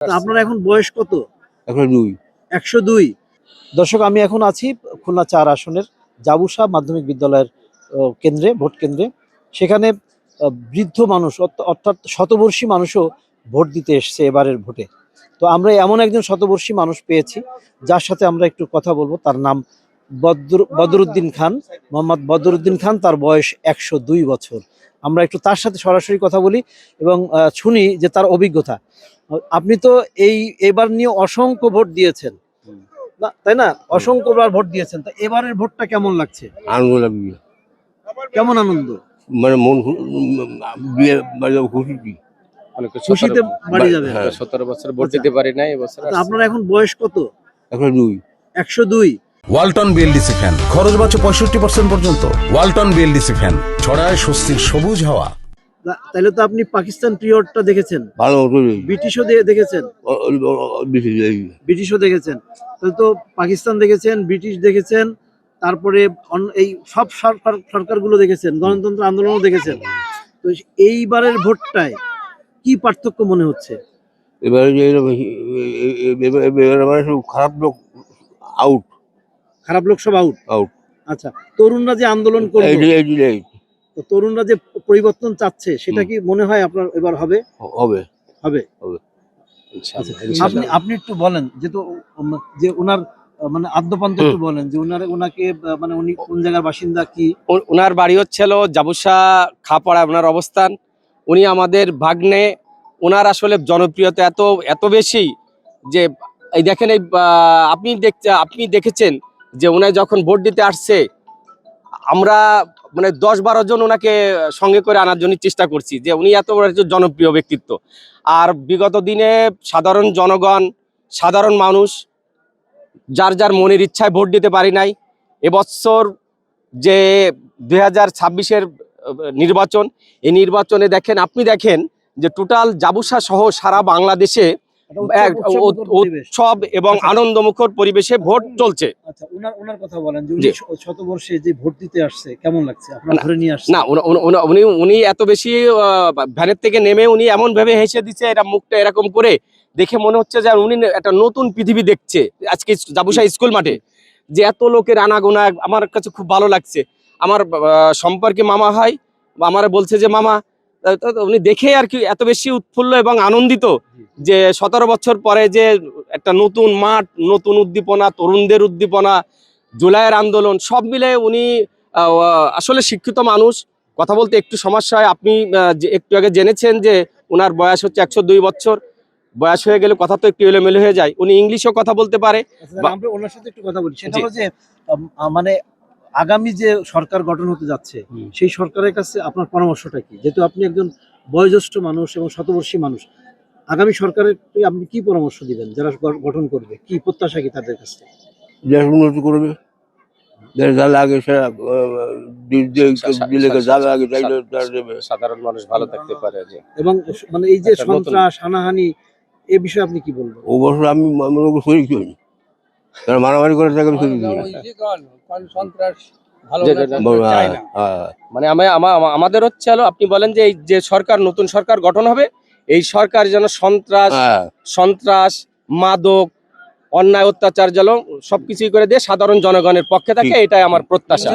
আপনার এখন বয়স কত? 102। 102। দর্শক, আমি এখন আছি খুলনা 4 আসনের জাবুসা মাধ্যমিক বিদ্যালয়ের কেন্দ্রে, ভোট কেন্দ্রে। সেখানে বৃদ্ধ মানুষ অর্থাৎ শতবর্ষী মানুষও ভোট দিতে এসছে এবারের ভোটে। তো আমরা এমন একজন শতবর্ষী মানুষ পেয়েছি যার সাথে আমরা একটু কথা বলবো। তার নাম বদরুদ্দিন খান, মোহাম্মদ বদরুদ্দিন খান। তার বয়স 102 বছর। আমরা একটু তার সাথে সরাসরি কথা বলি এবং শুনি যে তার অভিজ্ঞতা। আপনি তো এবার নিয়ে অসংখ্য ভোট দিয়েছেন, না তাই না? অসংখ্যবার ভোট দিয়েছেন, তা এবারের ভোটটা কেমন লাগছে? আনন্দ লাগবে, কেমন আনন্দ? মানে মন খুশি। খুশিতে বাড়ি যাবে। 17 বছর ভোট দিতে পারি নাই এবছর। আপনার এখন বয়স কত? 102। 102। ওয়ালটন বিএলডিসি ফ্যান, খরচ বাঁচে 65% পর্যন্ত। ওয়ালটন বিএলডিসি ফ্যান ছড়ায় স্বস্তির সবুজ হাওয়া। তাহলে তো আপনি পাকিস্তান পিরিয়ডটা দেখেছেন, ভালো ব্রিটিশও দেখেছেন, ব্রিটিশও দেখেছেন। তাহলে তো পাকিস্তান দেখেছেন, ব্রিটিশ দেখেছেন, তারপরে এই সব সরকারগুলো দেখেছেন, গণতন্ত্র আন্দোলনও দেখেছেন। তো এইবারের ভোটটায় কি পার্থক্য মনে হচ্ছে? এবারে খারাপ লোক আউট, খারাপ লোক সব আউট। আউট। আচ্ছা, তরুণরা যে আন্দোলন করবে, তো তরুণরা যে পরিবর্তন চাচ্ছে, সেটা কি মনে হয় আপনার এবার হবে? হবে হবে। আপনি একটু বলেন যে ওনার মানে আদ্যপান্ত একটু বলেন যে ওনাকে মানে উনি কোন জায়গার বাসিন্দা, কি? ওনার বাড়ি হচ্ছিল জাবুসা খাপাড়া, ওনার অবস্থান। উনি আমাদের ভাগ্নে। ওনার আসলে জনপ্রিয়তা এত বেশি যে এই দেখেন, এই আপনি দেখেছেন যে ওনার যখন ভোট দিতে আসছে, আমরা মানে 10-12 জন ওনাকে সঙ্গে করে আনার জন্য চেষ্টা করছি, যে উনি এত বড় একজন জনপ্রিয় ব্যক্তিত্ব। আর বিগত দিনে সাধারণ জনগণ, সাধারণ মানুষ যার যার মনের ইচ্ছায় ভোট দিতে পারি নাই। এবছর যে 2026-এর নির্বাচন, এই নির্বাচনে আপনি দেখেন যে টোটাল জাবুসা সহ সারা বাংলাদেশে উৎসব এবং আনন্দমুখর পরিবেশে ভোট চলছে। আচ্ছা, ওনার কথা বলেন যে উনি শতবর্ষে যে ভোট দিতে আসছে, কেমন লাগছে? আপনারা ধরে নিয়ে আসছে না? উনি এত বেশি ভ্যানের থেকে নেমে উনি এমন ভাবে হেসে দিচ্ছে, এটা মুখটা এরকম করে দেখে মনে হচ্ছে যে উনি একটা নতুন পৃথিবী দেখছে আজকে জাবুসা স্কুল মাঠে। যে এত লোকের আনাগোনা, আমার কাছে খুব ভালো লাগছে। আমার সম্পর্কে মামা হয়, আমার বলছে যে মামা, উনি দেখে আর কি এত বেশি উৎফুল্ল এবং আনন্দিত যে 17 বছর পরে যে একটা নতুন মাঠ, নতুন উদ্দীপনা, তরুণদের উদ্দীপনা, জুলাইয়ের আন্দোলন, সব মিলে উনি আসলে শিক্ষিত মানুষ। কথা বলতে একটু সমস্যা হয়। আপনি একটু আগে জেনেছেন যে ওনার বয়স হচ্ছে 102 বছর। বয়স হয়ে গেলে কথা তো একটু এলোমেলো হয়ে যায়। উনি ইংলিশও কথা বলতে পারে। আমরা ওনার সাথে একটু কথা বলি। সেটা হলো যে মানে আগামী যে সরকার গঠন হতে যাচ্ছে, সেই সরকারের কাছে আপনার পরামর্শটা কি? যেহেতু আপনি একজন বয়োজ্যেষ্ঠ মানুষ এবং শতবর্ষী মানুষ, আগামী সরকারের আপনি কি পরামর্শ দিবেন? যারা গঠন করবে, কি প্রত্যাশা কি তাদের কাছে? দেশ উন্নতি করবে, যা লাগে সেটা সাধারণ মানুষ ভালো থাকতে পারে। এবং মানে এই যে সন্ত্রাস, হানাহানি, এ বিষয়ে আপনি কি বলবেন? ও বছর আমি শরীর করি, কারণ মারামারি করে থাকে মানে আমাদের হচ্ছে হলো, আপনি বলেন যে এই যে সরকার, নতুন সরকার গঠন হবে, এই সরকার যেন সন্ত্রাস, মাদক, অন্যায়, অত্যাচার যেন সবকিছুই করে দিয়ে সাধারণ জনগণের পক্ষে থাকে, এটাই আমার প্রত্যাশা।